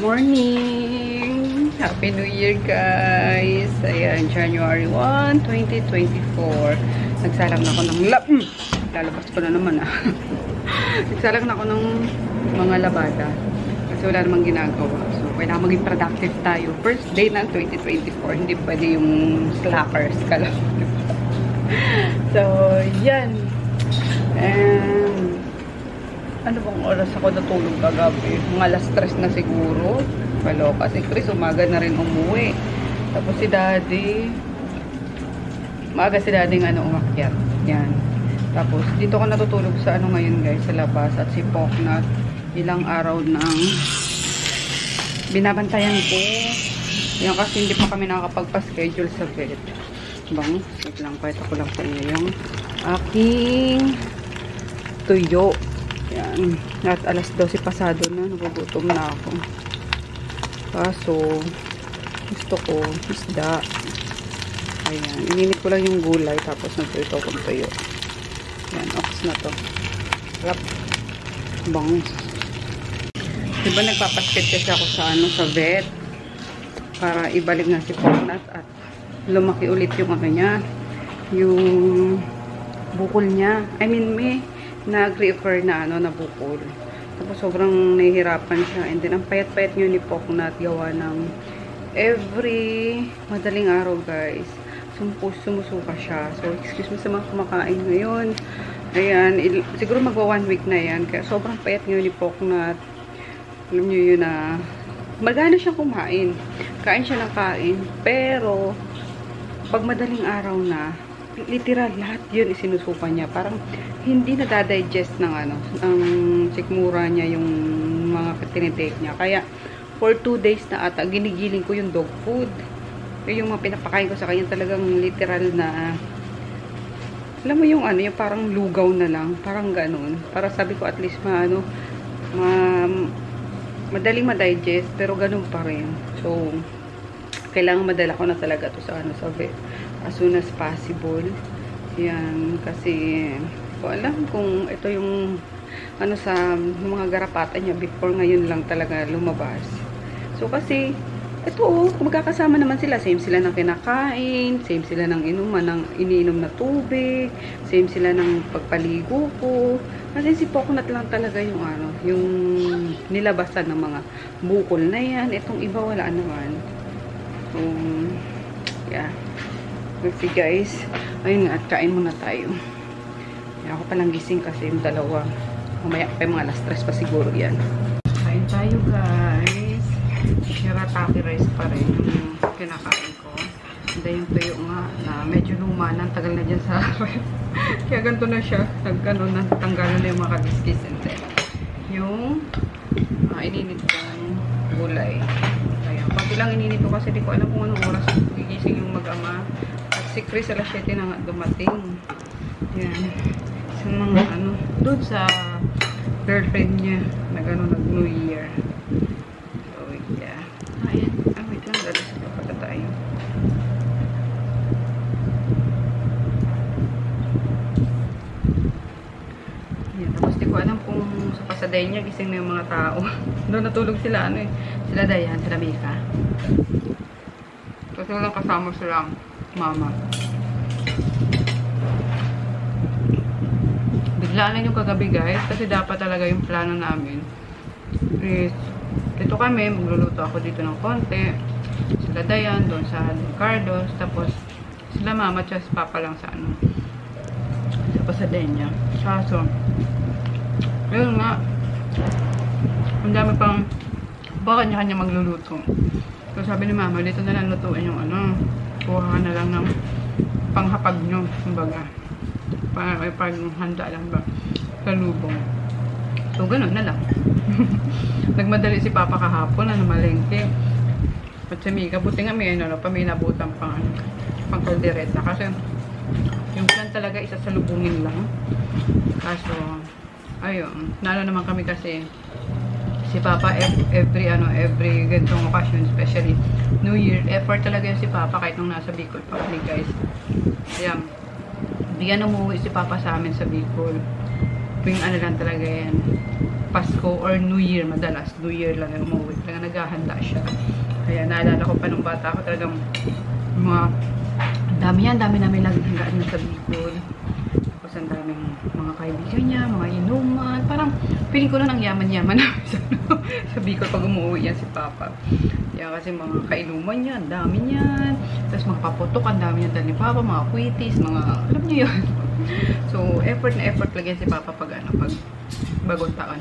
Morning! Happy New Year, guys! Ayan, January 1, 2024. Nagsalang na ako ng lalabas ko na naman, Nagsalang na ako ng mga labada. Kasi wala namang ginagawa. So, kailangan maging productive tayo. First day ng 2024. Hindi pwede yung slackers ka lang. So, yan. And ano bang oras ako natulog kagabi? Mga alas 3 na siguro. Kaloka. Si Chris, umaga na rin umuwi. Tapos si Daddy, maaga si Daddy umakyat. Yan. Tapos, dito ako natutulog sa ngayon, guys, sa labas. At si Poknat, ilang araw nang binabantayan ko. Yan, kasi hindi pa kami nakakapagpa-schedule sa bed. Bang, wait lang, pakita ko lang sa inyo yung aking tuyo. Yan. At alas 12 pasado na. Nagugutom na ako. Kaso, gusto ko isda. Ayan. Ininit ko lang yung gulay. Tapos nagprito kong tuyo. Yan. Ox na to. Rap. Bang. Diba nagpapaskit kasi ako sa vet. Para ibalik na si Poknat. At lumaki ulit yung niya. Yung bukol niya. I mean, nag-refer na na bukol. Tapos sobrang nahihirapan siya. And then ang payat-payat niyo ni Poknat gawa ng every madaling araw, guys. Sumusuka siya. So excuse me sa mga kumakain ngayon. Ayan, siguro magwa 1 week na yan. Kaya sobrang payat niyo ni Poknat. Alam niyo yun na magana siyang kumain. Kain siya ng kain. Pero pag madaling araw na, literal, lahat yun isinusuka niya. Parang hindi nadadigest ng ng sikmura niya yung mga tinitake niya. Kaya, for 2 days na ata, ginigiling ko yung dog food. Yung mga pinapakain ko sa kanya talagang literal na, alam mo yung yung parang lugaw na lang. Parang ganun. Para sabi ko at least madaling ma-digest, pero ganun pa rin. So, kailangan madala ko na talaga to sa vet as soon as possible. Yan, kasi ko alam kung ito yung sa mga garapatan niya before ngayon lang talaga lumabas. So kasi ito magkakasama naman sila, same sila ng kinakain, same sila ng iniinom na tubig, same sila ng pagpaligo ko. Kasi si Poknat lang talaga yung yung nilabasan ng mga bukol na yan. Itong iba wala naman. So yeah. Kasi guys, ayun nga, at kain muna tayo. Ako palang gising kasi yung dalawa. Mamaya pa mga alas 3 pa siguro yan. Kain tayo, guys. Shirataki rice pa rin yung kinakain ko. Hindi yung tuyo nga na medyo luma na. Tagal na dyan sa ref. Kaya ganito na siya. Natanggal na yung mga kadiskis. And then, yung ininit ko ng gulay. Ayan. Pati lang ininit ko kasi di ko alam kung anong oras gigising yung mag-ama. Si Chris alas 7 na nga dumating. Yan. Sa mga doon sa girlfriend niya nag-New Year. So, yeah. Ayan. Wait lang. Dali sa kapata tayo. Yan. Tapos di ko alam kung sa pasaday niya gising na yung mga tao. Doon natulog sila sila Dayan, sila Mika. Kasi walang kasama silang mama. Biglaan yung kagabi, guys. Kasi dapat talaga yung plano namin is dito kami, magluluto ako dito ng konti. Sila Dayan, doon sa Carlos. Tapos sila mama, just papa lang sa sa Pasadena. Kaso yun nga, ang dami pang baka kanya-kanya magluluto. So sabi ni mama, dito na lang lutuin yung kuha na lang ng panghapag nyo, kumbaga. Paghanda lang ba sa lubong. So, ganun na lang. Nagmadali si Papa kahapon, malengke. At si Mika, buti nga may paminabutan pang kaldereta. Kasi, yung plan talaga isa sa lubungin lang. Kaso, ayun, nalo naman kami kasi si Papa every ganitong occasion, especially New Year, effort talaga yun si Papa kahit nung nasa Bicol pa kami, guys. Ayan, di yan umuwi si Papa sa amin sa Bicol. Tuwing lang talaga yan. Pasko or New Year, madalas. New Year lang yung umuwi. Talagang naghahanda siya. Kaya naalala ko pa nung bata ako talagang mga dami namin laging handaan na sa Bicol. Tapos ang daming mga kaibigan niya, mga inuman. Parang feeling ko na ang yaman-yaman namin sa Bicol pag umuwi yan si Papa. Yan kasi mga kainuman niya, ang dami niyan. Tapos mga paputok, ang dami niyan dahil ni Papa, mga kwitis, mga, alam niyo yun. So, effort na effort lagyan si Papa pag ano, pag bagong taon.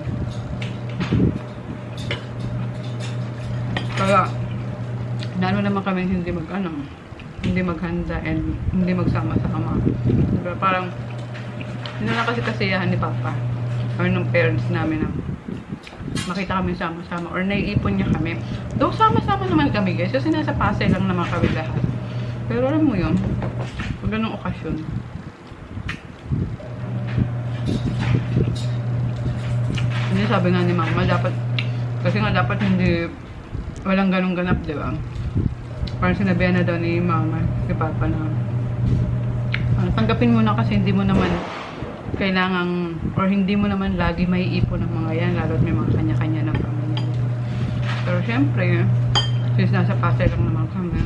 Kaya, naano naman kami hindi hindi maghanda and hindi magsama-sama. Diba? Parang, yun na kasi kasiyahan ni Papa or ng parents namin na makita kami sama-sama or naiipon niya kami. Though sama-sama naman kami guys, kasi nasa Pasay lang naman kami lahat. Pero alam mo yun, pag ganong okasyon, hindi sabi nga ni Mama, dapat, kasi nga dapat hindi, walang ganong ganap, di ba? Parang sinabihan na daw ni Mama, si Papa na, tanggapin mo na kasi hindi mo naman kailangang, or hindi mo naman lagi may ipon ng mga yan, lalo't may mga kanya-kanya ng pamilya. Pero syempre, since nasa Pasay lang naman kami,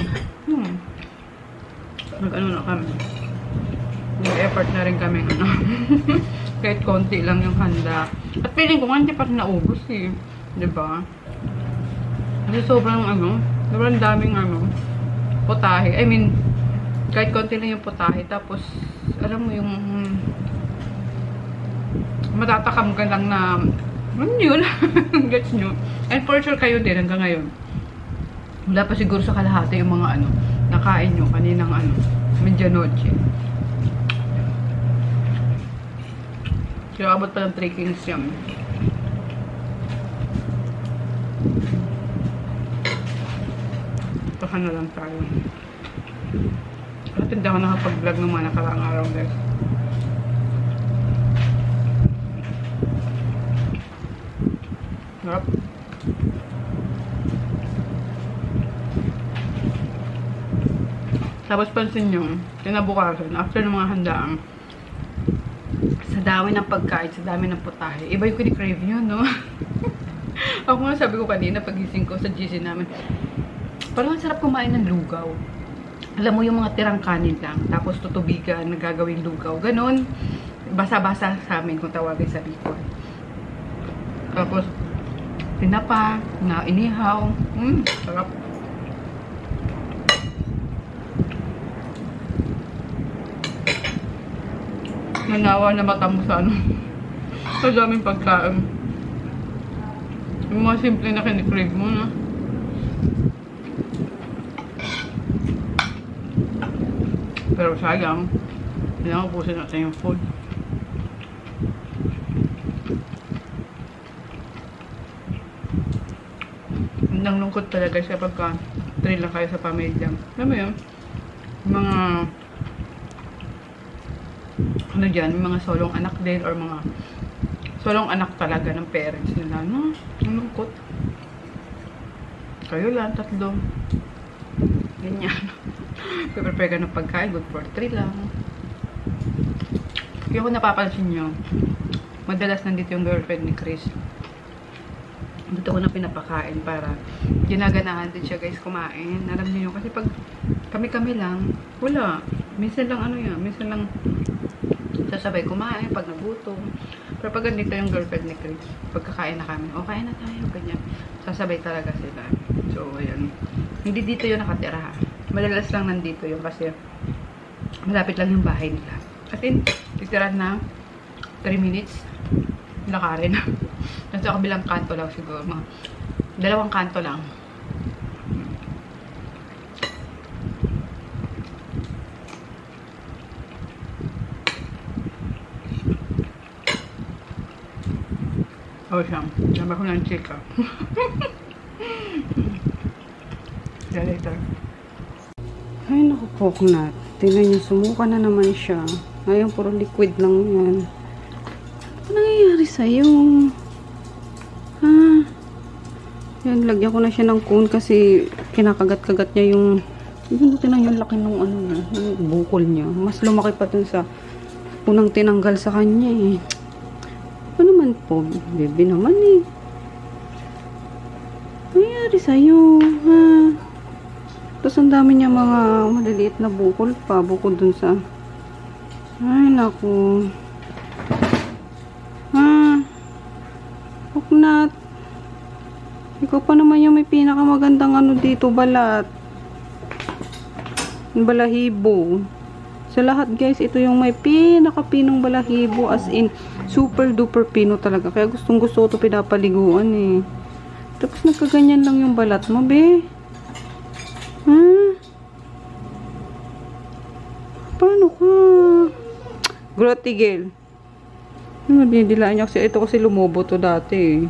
nag-ano na kami, nag-effort na rin kami, ano, kahit konti lang yung handa. At feeling ko nga hindi pa rin naubos eh, diba? Kasi sobrang sobrang daming potahe. I mean, kahit konti lang yung potahe, tapos, alam mo yung, matatakam ka lang na, yun, gets nyo. And for sure kayo din hanggang ngayon. Wala pa siguro sa kalahati yung mga nakain nyo kaninang medianoche. Kaya abot pa ng 3 kings yan. Baka na lang tayo. At hindi ako nakapag-vlog ng mga nakaraang araw guys. Sarap. Tapos pansin nyo, kinabukasan, after ng mga handaan, sa dami ng pagkain, sa dami ng putahe, iba yung kinikrave nyo, no? Ako nga sabi ko kanina, pagising ko sa GC namin, parang ang sarap kumain ng lugaw. Alam mo yung mga tirang kanin lang, tapos tutubigan, nagagawin lugaw. Ganon, basa-basa sa amin kung tawagin sa Bicol. Tapos, tinapa, na inihaw. Sarap. Nanawa na mata mo sa sa daming pagkain. Yung mga simple na kinikrave mo, no? Pero sayang, kailangan ubusin natin yung food. Ang lungkot talaga siya pagka trail lang kayo sa pamilya. Alam mo yun? Mga dyan, mga solong anak din or mga solong anak talaga ng parents nila. No? Ang lungkot. Kayo lang, 3. Ganyan. Prepare ka ng pagkain, good for 3 lang. Kaya kung napapansin nyo, madalas nandito yung girlfriend ni Chris. Dito ko na pinapakain para ginaganahan din siya guys kumain. Alam niyo kasi pag kami-kami lang, wala. Minsan lang minsan lang sasabay kumain pag nagutom. Pero pag nandito yung girlfriend ni Chris, pagkakain na kami, okay na tayo, ganyan. Sasabay talaga sila. So, ayan. Hindi dito yung nakatira ha. Madalas lang nandito yung kasi malapit lang yung bahay nila. As in, titira na 3 minutes. Lakarin. Nasa kabilang kanto lang siguro. Mga 2 kanto lang. Oh, siya. Laba ko ng chika. See you later. Ay, naku po, Knat. Tingnan niyo, sumuka na naman siya. Ngayon, puro liquid lang yan. Ano nangyayari sa'yo? Ha? Yan, lagyan ko na siya ng cone kasi kinakagat-kagat niya yung tingnan yung laki ng yung bukol niya. Mas lumaki pa dun sa unang tinanggal sa kanya eh. Ano naman po, bebe naman eh. Ano nangyari sa'yo, ha? Tapos ang dami niya mga maliliit na bukol pa. Bukol dun sa... Ay, naku. Ha? Huknat. Ikaw pa naman yung may pinakamagandang ano dito, balat. Balahibo. Sa lahat guys, ito yung may pinakapinong balahibo. As in, super duper pino talaga. Kaya gustong gusto ko ito pinapaliguan eh. Tapos nagkaganyan lang yung balat mo, be. Ha? Paano ka? Grotigel. Didilaan niya kasi. Ito kasi lumobo to dati eh.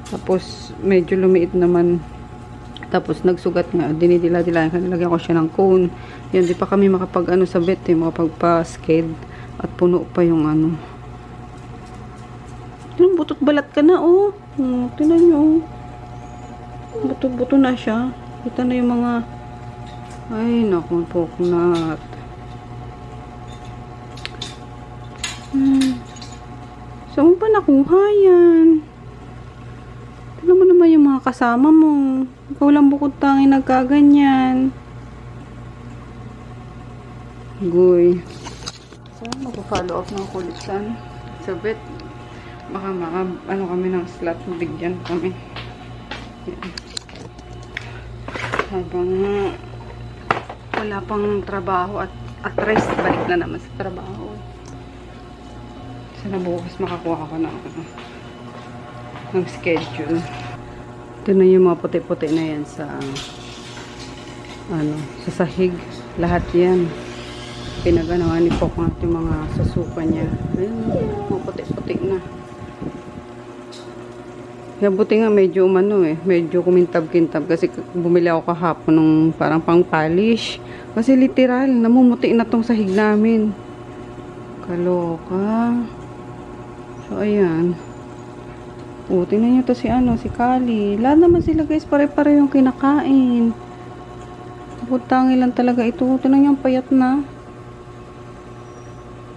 Tapos medyo lumiit naman. Tapos nagsugat nga. Dinidila-dilaan. Lagyan ko siya ng cone. Yan, di pa kami makapag ano sa vet eh. Makapagpa-sked. At puno pa yung ano. Yung butot balat ka na oh. Tinan nyo oh. Buto-buto na siya. Kita na yung mga ay naku poknat. Saan mo pa nakuha yan? Tignan mo naman yung mga kasama mo. Ikaw lang bukod tanging nagkaganyan. Goy. So, mag-follow up ng kulitan. Sa vet. Baka ano kami ng slot. Bigyan kami. Yan. Habang wala pang trabaho at rest, balik na naman sa trabaho. Sana bukas makakuha ko ng schedule. Ito na yung mga puti-puti na yan sa sa sahig. Lahat yan. Pinaganawa ni Poknat yung mga sasuka niya. Ayun, mga puti-puti na. Kaya buti nga medyo medyo kumintab-kintab kasi bumili ako kahapon ng parang pang-polish. Kasi literal, namumuti na tong sahig namin. Kaloka. So, ayan. Tingnan nyo to si si Kali. Lahat naman sila guys, pare-pare yung kinakain. Putangi lang talaga ito. Tingnan nyo, ang payat na.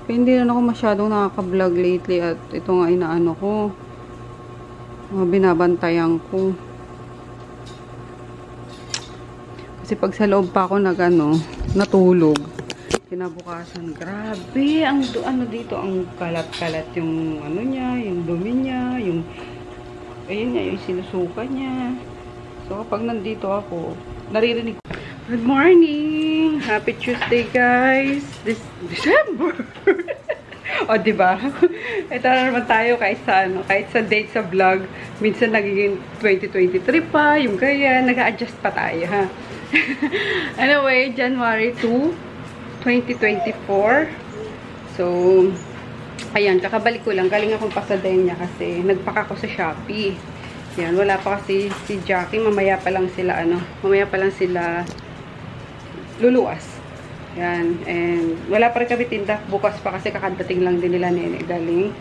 Kaya hindi na ako masyadong nakaka-vlog lately at ito nga inaano ko. Binabantayan ko. Kasi pag sa loob pa ako natulog. Kinabukasan, grabe, ang dito, ang kalat-kalat yung niya, yung dumi niya, yung ayun niya, yung sinusuka niya. So kapag nandito ako, naririnig. Good morning! Happy Tuesday guys! December! O, diba? Ito na naman tayo kahit sa date sa vlog. Minsan nagiging 2023 pa, yung kaya, nag-a-adjust pa tayo, ha? Anyway, January 2, 2024. So, ayan, kakabalik ko lang. Galing akong pasadayan niya kasi nagpaka ko sa Shopee. Yan, wala pa kasi si Jackie. Mamaya pa lang sila, luluwas. Yan, and wala pa rin kami tinda. Bukas pa kasi kakadating lang din nila nene galing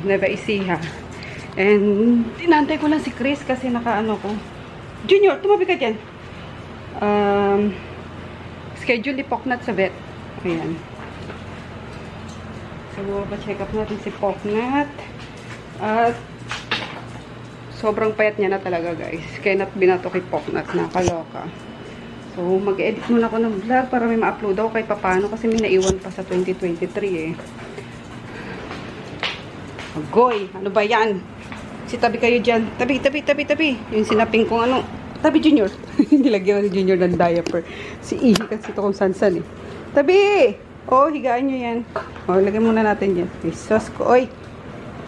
Nueva Ecija. And tinantay ko lang si Chris kasi ko. Junior, tumabi ka dyan. Schedule ni Poknat sa vet. Ayan. So, pa-check up natin si Poknat. At sobrang payat niya na talaga guys. Kaya binato kay Poknat. Nakaloka. So, mag-edit muna ako ng vlog para may ma-upload ako kahit papano kasi may naiwan pa sa 2023 eh. Agoy! Ano ba yan? Tabi kayo dyan. Tabi. Yung sinaping kong Tabi, Junior. Nilagyan ni Junior ng diaper. Si Ihi kasi ito kung san-san eh. Tabi! Oh, higaan nyo yan. Oh, lagyan muna natin dyan. Pisos ko. Oy!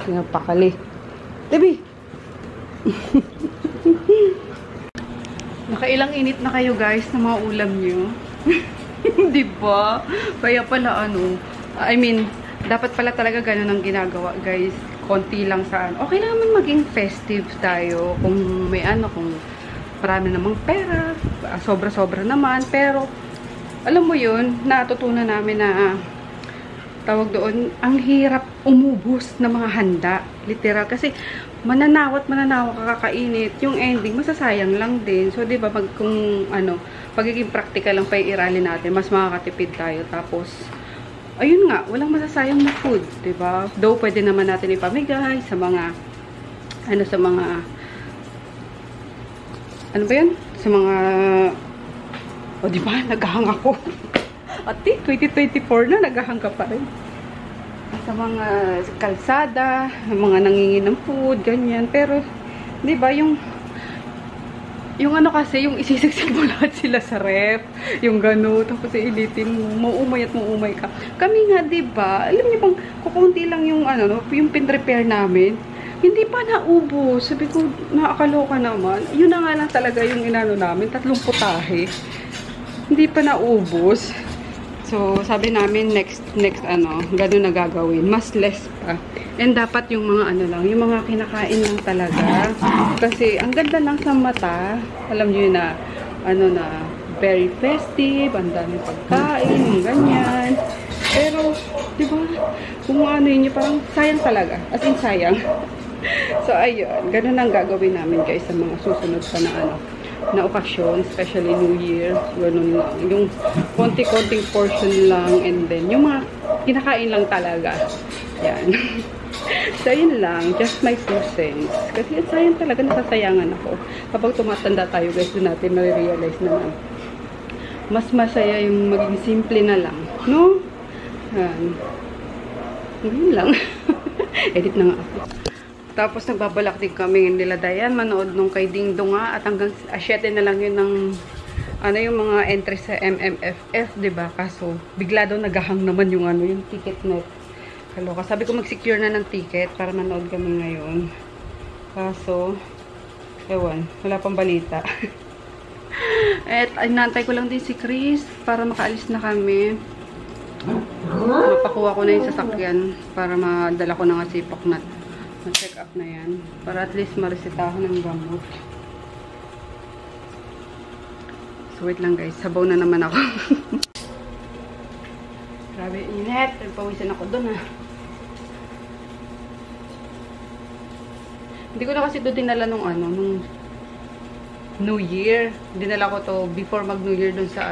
Pinapakali. Tabi! Nakailang init na kayo guys na mga ulam nyo. Diba? Kaya pala dapat pala talaga ganun ang ginagawa guys. Konti lang okay lang naman maging festive tayo. Kung may kung marami namang pera. Sobra-sobra naman. Pero, alam mo yun, natutunan namin na tawag doon, ang hirap umubos ng mga handa. Literal. Kasi, mananawat kakainit. Yung ending, masasayang lang din. So, di ba, pagiging practical lang pa yung irali natin, mas makakatipid tayo. Tapos, ayun nga, walang masasayang na food, 'di ba? Though pwede naman natin ipamigay sa mga sa mga ano ba 'yan? Sa mga di ba, naghahang ako. Ati, 2024 na naghahang ka pa rin. Sa mga kalsada, mga nangingi ng food, ganyan. Pero 'di ba, yung ano kasi, yung isisiksik mo lahat sila sa ref, yung gano, tapos ilitin mo, maumay at maumay ka. Kami nga, diba, alam niyo bang, kukunti lang yung, yung pin-repair namin, hindi pa naubos. Sabi ko, nakakaloka naman. Yun na nga lang talaga yung inano namin, 3 putahe. Hindi pa naubos. So, sabi namin, next, gano'n na gagawin. Mas less pa. And dapat yung mga lang, yung mga kinakain lang talaga. Kasi, ang ganda lang sa mata. Alam nyo na, na, very festive, ang daming pagkain, yung ganyan. Pero, di ba, kung yun, parang sayang talaga. As in, sayang. So, ayun. Gano'n ang gagawin namin, guys, sa mga susunod pa na okasyon, especially New Year, ganun lang. Yung konti-konting portion lang, and then yung mga kinakain lang talaga. Yan. So, yun lang. Just my 2 cents. Kasi sayang talaga, nasasayangan ako. Kapag tumatanda tayo, guys, doon natin marirealize naman. Mas masaya yung maging simple na lang. No? Yan. Yun lang. Edit na nga ako. Tapos nagbabalak din kami nila Dayan, manood nung kay Ding Dong at hanggang 7 na lang yun ng yung mga entry sa MMFF, 'di ba? Kaso bigla daw naghahang naman yung yung ticket net. Kaloka. Sabi ko mag-secure na ng ticket para manood kami ngayon. Kaso ewan, wala pang balita. At inaantay ko lang din si Chris para makaalis na kami. Napakuha ko na yung sasakyan para madala ko na nga si Poknat. Ma-check up na yan. Para at least maresetahan ng gamot. So, wait lang guys. Sabaw na naman ako. Grabe, init. Nagpawisan ako dun Hindi ko na kasi ito dinala nung nung New Year. Dinala ko to before mag New Year dun sa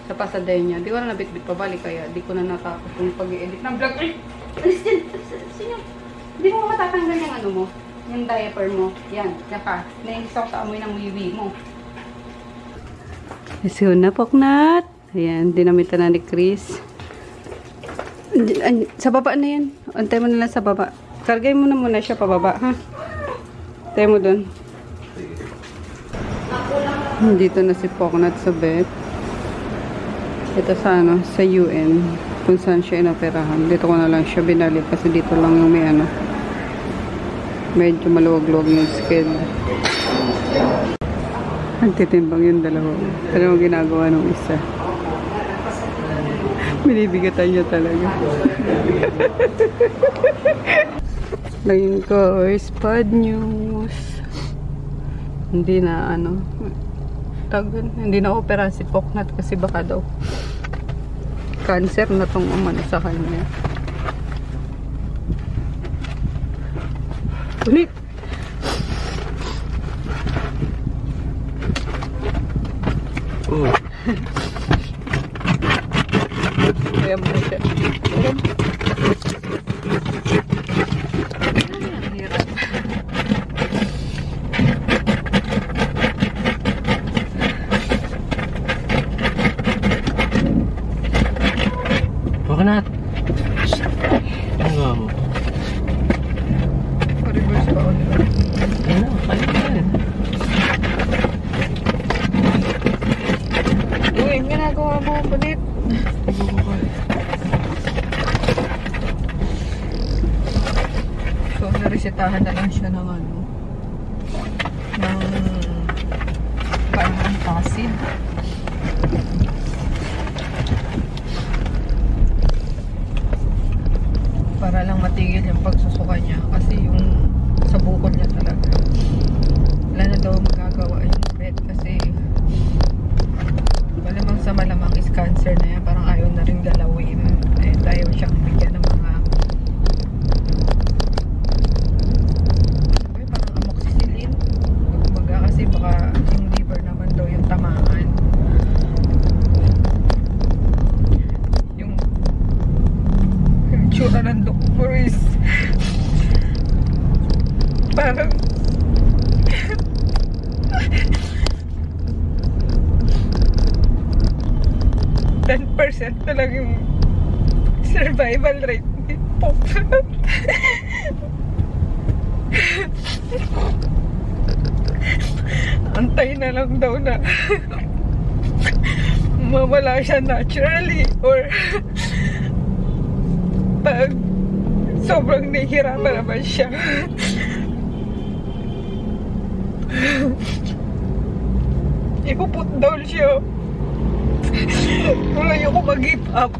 sa Pasadena. Di ko na nabit-bit pabalik kaya di ko na natapos yung pag-i-edit ng vlog. Ay! Alis din! Sino? Hindi mo matatanggal yung mo, yung diaper mo. Yan, naka. Naiisaw sa amoy ng wiwi mo. So, na Poknat. Ayan, dinamitan na ni Chris. Sa baba na yan. Antay mo na lang sa baba. Kargay mo na muna siya pababa, ha? Antay mo dun. Dito na si Poknat sa bed. Ito sa sa UN. Kung saan siya inoperahan. Dito ko na lang siya binalik kasi dito lang yung may medyo maluwag-luwag yung skin. Nagtitimbang yung dalawa. Ano ang ginagawa ng isa? Binibigatan niya talaga. Ngayon ko is bad news. Hindi na hindi na opera si Poknat kasi baka daw cancer na tong sa kanya. Ulit. Kaya mo siya. Poknat. Ano nga mo? Pa-reverse pa ulit. Ano? Kaya yan. Uy, ginagawa mo ulit. So, naresetahan na lang siya ng parang acid. Para lang matigil yung pagsusuka niya kasi yung sa bukol niya talaga wala na daw magagawa yung pet kasi malamang sa malamang is cancer na yan, parang ayaw na rin galawin ayaw siyang bigyan ng mga itsura ng doktor is parang 10% na lang yung survival rate ni Poknat. Antay na lang daw na mawala siya naturally or pag sobrang nahihirapan naman siya. Ipuput down siya. Wala yung mag-give up.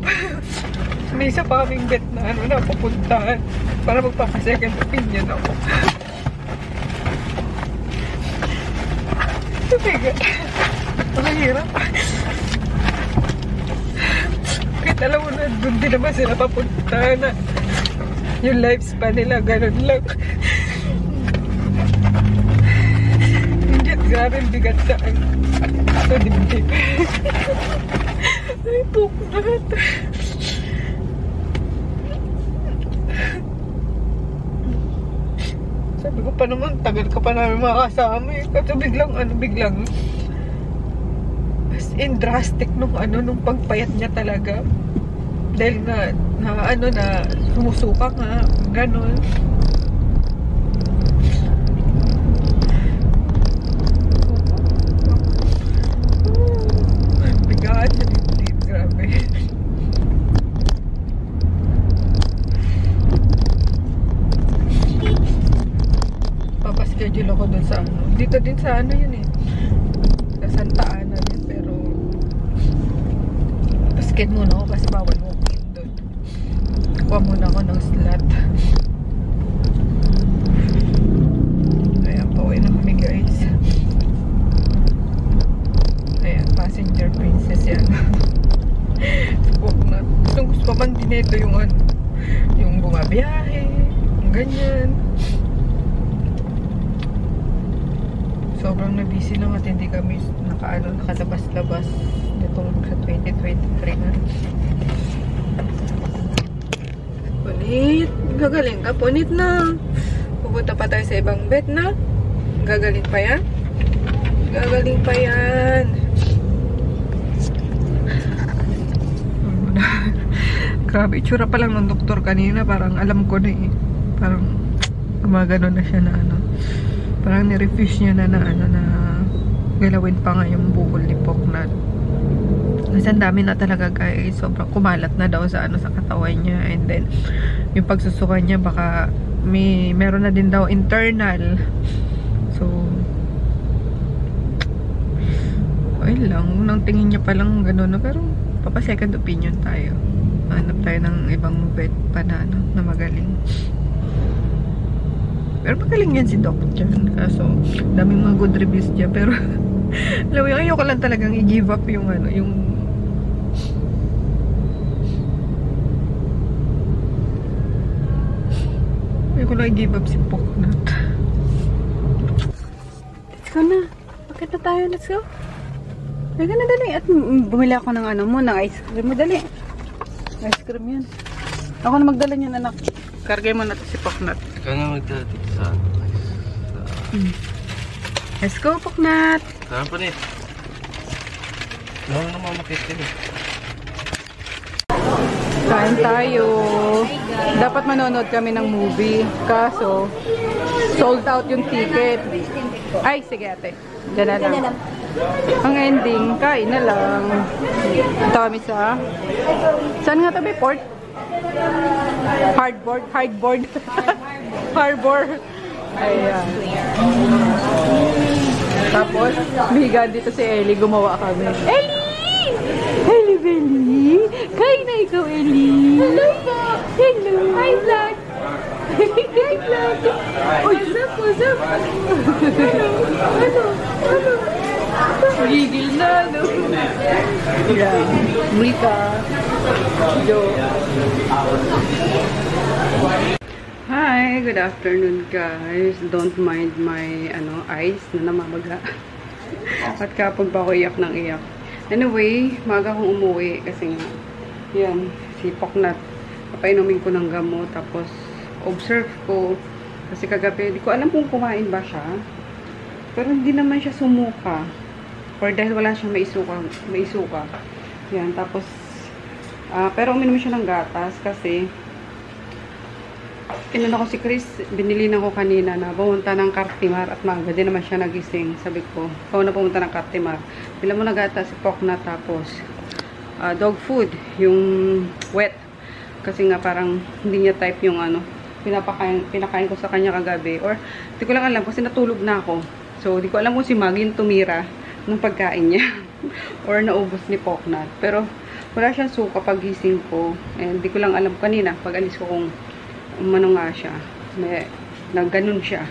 May isa pa kaming bet na pupuntahan para magpapasecond opinion ako. Tumiga. Ang hirap. Kahit alam mo na doon din naman sila papunta na yung lifespan nila ganun lang. Hindi, grabe bigat sa dibdib. Ay, Poknat. Sabi ko pa naman, tagal ka pa namin makasama eh. Kasi biglang, as in drastic nung pagpayat niya talaga. Dahil na sumusuka nga, ganon. Bigat, grabe. Papaschedule ako dun sa dito din sa yun eh. Sa Santa Ana din, pero pasked muna ako kasi bawal walk-in dun. Kuha muna ako ng slot. Ayan, pauwi na kami guys. Ayan, passenger princess yan. Poknat. Gusto pa man din ito yung yung bumabiyahe, yung ganyan. Sobrang na-busy lang at hindi kami nakalabas-labas nitong sa 2023 na. Punit! Gagaling ka, punit na! Pupunta pa tayo sa ibang bet na. Gagaling pa yan? Gagaling pa yan! Grabe, itsura pa lang ng doktor kanina. Parang alam ko na eh. Parang gumagano na siya na parang ni-refuse niya na galawin pa nga yung bukol ni Poknat. Kasi ang dami na talaga guys. Sobrang kumalat na daw sa sa katawan niya. And then, yung pagsusuka niya baka meron na din daw internal. So, ayun lang. Unang tingin niya pa lang gano'n na. Pero, papa second opinion tayo. Hanap tayo ng ibang vet pa na magaling. Pero magaling yan si Doc dyan. Kaso, daming mga good reviews dyan. Pero, alam mo yun, ayoko lang talagang i-give up yung ayoko lang i-give up si Poknat. Let's go na. Bakit na tayo? Let's go. Halika na, dali. At bumili ako ng ng ice cream mo. Dali. Ice cream yan. Ako na magdala niyan, anak. Kargay mo na to si Poknat. Ikaw na magdala sa Let's go, Poknat. Saan pa nit? Wala naman makita eh. Kain tayo. Dapat manonood kami ng movie. Kaso, sold out yung ticket. Ay, sige ate. Diyan na lang. Ang ending, kain na lang. Ito kami sa... Saan nga tabi? Port? Hardboard. Harbor. Ayan. Tapos, bigan dito si Ellie. Gumawa kami. Ellie! Ellie Belly! Kain na ikaw, Ellie! Hello po! Hello! Hi, vlog! Hi, vlog! What's up? Ano? Gigil na, no? Yan. Mika. Jo. Hi, good afternoon guys. Don't mind my eyes na namamaga. At kapag pa ako iyak ng iyak. Anyway, maga akong umuwi kasi nga yan, si Poknat papainumin ko ng gamot, tapos observe ko. Kasi kagabi, di ko alam kung kumain ba siya. Pero hindi naman siya sumuka. Or dahil wala siyang maisuka. Yan, tapos, pero uminom siya ng gatas kasi, inano ko si Chris, binili na ko kanina na pumunta ng Cartimar at maaga din naman siya nagising. Sabi ko, ikaw na pumunta ng Cartimar. Bila mo na gatas, si Pokna, tapos, dog food, yung wet. Kasi nga parang hindi niya type yung ano, pinakain ko sa kanya kagabi. Or, di ko lang alam kasi natulog na ako. So, di ko alam kung si Maggie yung tumira ng pagkain niya. Or naubos ni Poknat. Pero, wala siyang suka pag gising ko. And di ko lang alam kanina, pag alis ko kung umano nga siya. Nagganon siya.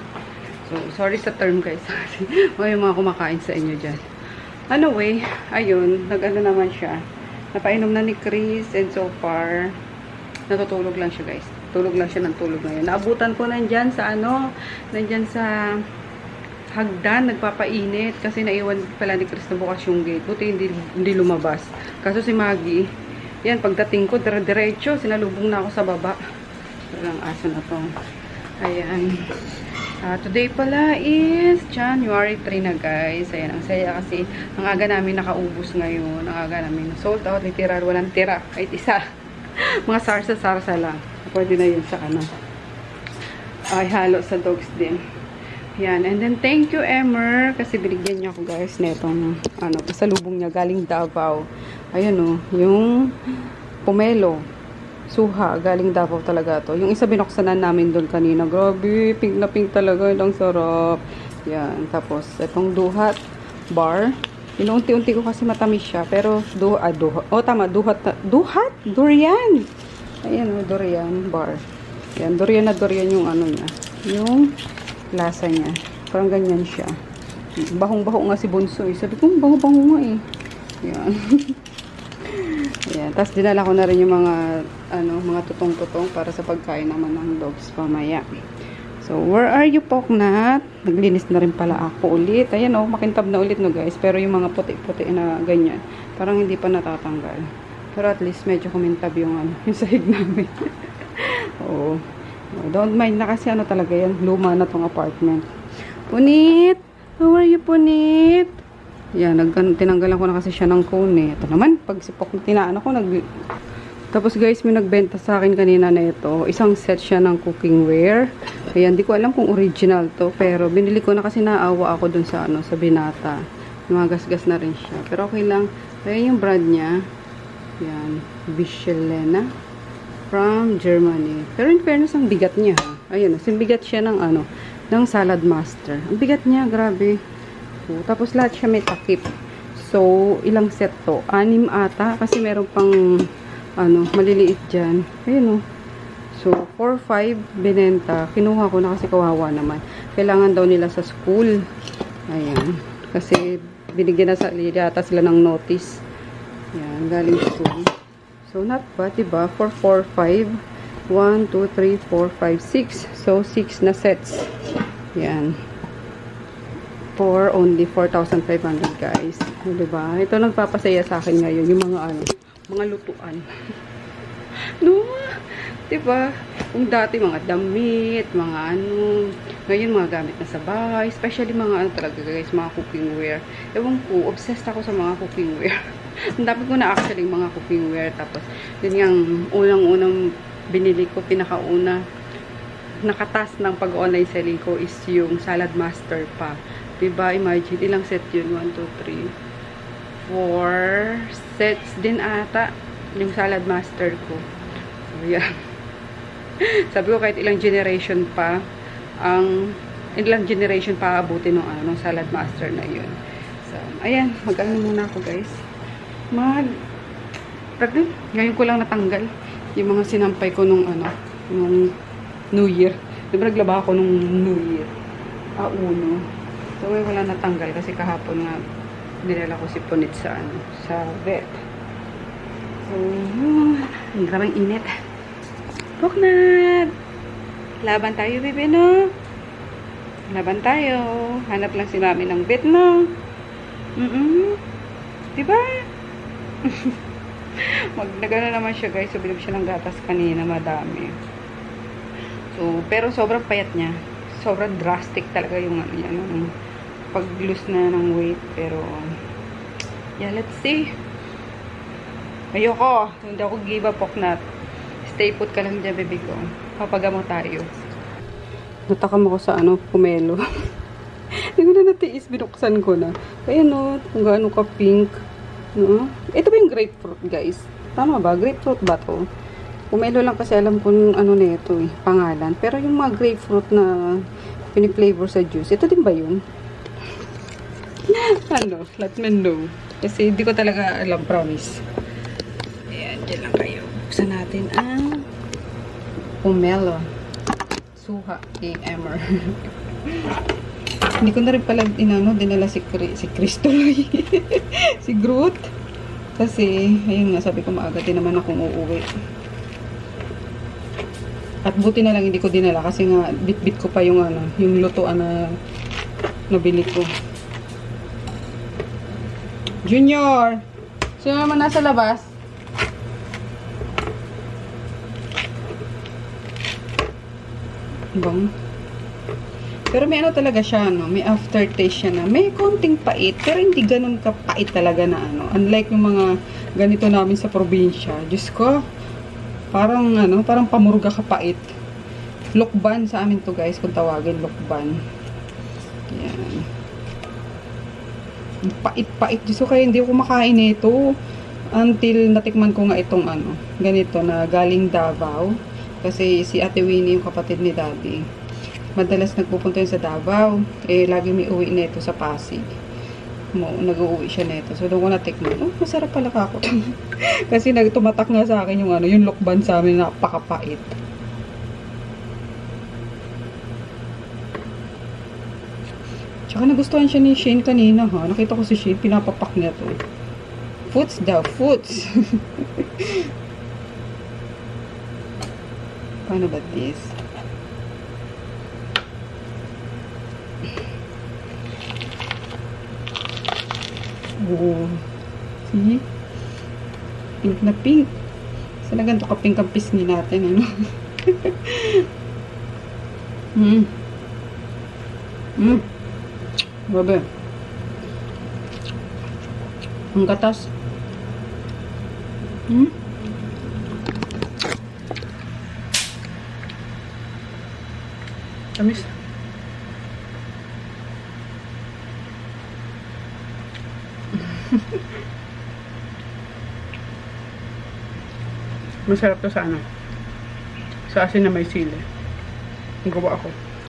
So, sorry sa term guys. Kasi may mga kumakain sa inyo dyan. Anyway, ayun, nag-ano naman siya. Napainom na ni Chris and so far, natutulog lang siya guys. Tulog lang siya ng tulog ngayon. Naabutan ko nandyan sa ano, nandyan sa hagdan, nagpapainit. Kasi naiwan pala ni Chris na bukas yung gate. Buti hindi lumabas. Kaso si Maggie, yan, pagdating ko, diretso, sinalubong na ako sa baba. Walang aso na to. Ayan. Today pala is January 3 na guys. Ayan, ang saya kasi ang aga namin nakaubos ngayon. Ang aga namin sold out, literal, walang tira. Kahit isa. Mga sarsa-sarsa lang. Pwede na yun sa ano. Ay, halo sa dogs din. Yan. And then, thank you, Emmer. Kasi binigyan niya ako guys netong ano, pasalubong niya galing Davao. Ayan o. Yung pomelo. Suha, galing Davao talaga to. Yung isa binuksanan namin doon kanina. Grabe, pink na pink talaga. Ang sarap. Yan. Tapos, itong duhat bar. Inuunti-unti ko kasi matamis siya. Pero, duhat. Oh, tama. Duhat? Durian! Ayan, durian bar. Yan. Durian na durian yung ano niya. Yung lasa niya. Parang ganyan siya. Bahong-baho nga si Bunso eh. Sabi ko, baho-baho nga eh. Yan. Ayan. Tapos dinala ko na rin yung mga mga tutong-tutong para sa pagkain naman ng dogs pamaya. So, where are you, Poknat? Naglinis na rin pala ako ulit. Ayan oh, makintab na ulit no guys. Pero yung mga puti-puti na ganyan, parang hindi pa natatanggal. Pero at least medyo kumintab yung yung sahig namin. Oo. Don't mind na kasi ano talaga yan. Luma na tong apartment. Punit! How are you, Punit? Yan, tinanggalan ko na kasi siya ng cone. Ito naman, pag sipok na tinaan ako, Tapos guys, may nagbenta sa akin kanina na ito. Isang set siya ng cookware. Ayan, di ko alam kung original to. Pero binili ko na kasi naawa ako dun sa, sa Binata. Magasgas na rin siya. Pero okay lang. Ayan yung brand niya. Ayan, Bischelena. From Germany. Pero in fairness, ang bigat niya. Ayan, bigat siya ng ng Salad Master. Ang bigat niya, grabe. Tapos lahat siya may takip. So, ilang set to? 6 ata. Kasi meron pang, maliliit dyan. Ayun o. So, 4-5 binenta. Kinuha ko na kasi kawawa naman. Kailangan daw nila sa school. Ayan. Kasi, binigyan na yata sila ng notice. Ayan, galing school. So, not bad, diba? 4-4-5. 1, 2, 3, 4, 5, 6. So, 6 na sets. Ayan. For only 4,500 guys. Diba? Ito nagpapasaya sa akin ngayon. Yung mga mga lutuan. No? Diba? Kung dati mga damit, mga ngayon mga gamit na sa bahay. Especially mga talaga guys, mga cookingware. Ewan ko, obsessed ako sa mga cookingware. Ang dami ko na actually mga cookingware. Tapos, yun yung unang-unang binili ko, pinakauna nakatas ng pag-online selling ko is yung Salad Master pa. Diba? Imagine, ilang set yun? 1, 2, 3, 4 sets din ata yung Salad Master ko. So, yan. Sabi ko, kahit ilang generation pa abutin ng Salad Master na yun. So, ayan. Mag-ano muna ako, guys. Ngayon ko lang natanggal yung mga sinampay ko nung New Year. Diba naglaba ako nung New Year? Uno. So, wala natanggal kasi kahapon nga dinala ko si Punit sa vet. So, ang grabang init. Poknat! Laban tayo, bebe, no? Laban tayo. Hanap lang si mami ng vet, no? Diba? Nagano naman siya guys. So, binom siya ng gatas kanina. Madami. So, pero sobrang payat niya. Sobrang drastic talaga yung ano yan. Yung pag-lose na ng weight. Pero, yeah, let's see. Ayoko. Hindi ako give up, Poknat. Stay put ka lang dyan, baby ko. Papagamo tayo. Natakam ako sa ano, pomelo. Hindi ko na natiis, binuksan ko na. Kaya no, kung gaano ka pink. No? Ito ba yung grapefruit, guys? Tama ba? Grapefruit ba to? Pomelo lang kasi alam ko ano nito eh, pangalan. Pero yung mga grapefruit na piniflavor sa juice, ito din ba yun? Ano? Let me know. Kasi hindi ko talaga alam, promise. Ayan, dyan lang kayo. Buksan natin ang pomelo. Suha AMR. Hindi ko na rin pala dinala si Kristoy. Si Groot. Kasi, ayun nga, sabi ko maaga din naman akong uuwi. At buti na lang hindi ko dinala kasi nga bit-bit ko pa yung ano, yung lutuan na nabili ko. Junior! Sino naman nasa labas? Bang. Pero may ano talaga siya, no? May aftertaste siya na. May konting pait, pero hindi ganun kapait talaga na ano. Unlike yung mga ganito namin sa probinsya. Diyos ko, parang ano, parang pamurga kapait. Lokban sa amin to guys, kung tawagin, lokban. Yan. Pait-pait. Diyos ko, kaya hindi ako makain nito. Until natikman ko nga itong ano, ganito na galing Davao. Kasi si Ate Winnie, yung kapatid ni Daddy, madalas nagpupunta yun sa Davao. Eh, lagi may uwi nito sa Pasig. Nag-uwi siya nito. So, doon ko natikman. Oh, masarap pala kako. Kasi tumatak nga sa akin yung ano, yung lokban sa amin, napakapait. Tsaka nagustuhan siya ni Shane kanina, ha. Nakita ko si Shane, pinapapak niya to. Foods daw, foods. Paano ba this? Oh. See? Pink na pink. Sana ganito ka pink ang pisngi natin, ano? Grabe. Ang gatas. Tamis. Masarap to sa ano. Sa asin na may sili. Ang gawa ako.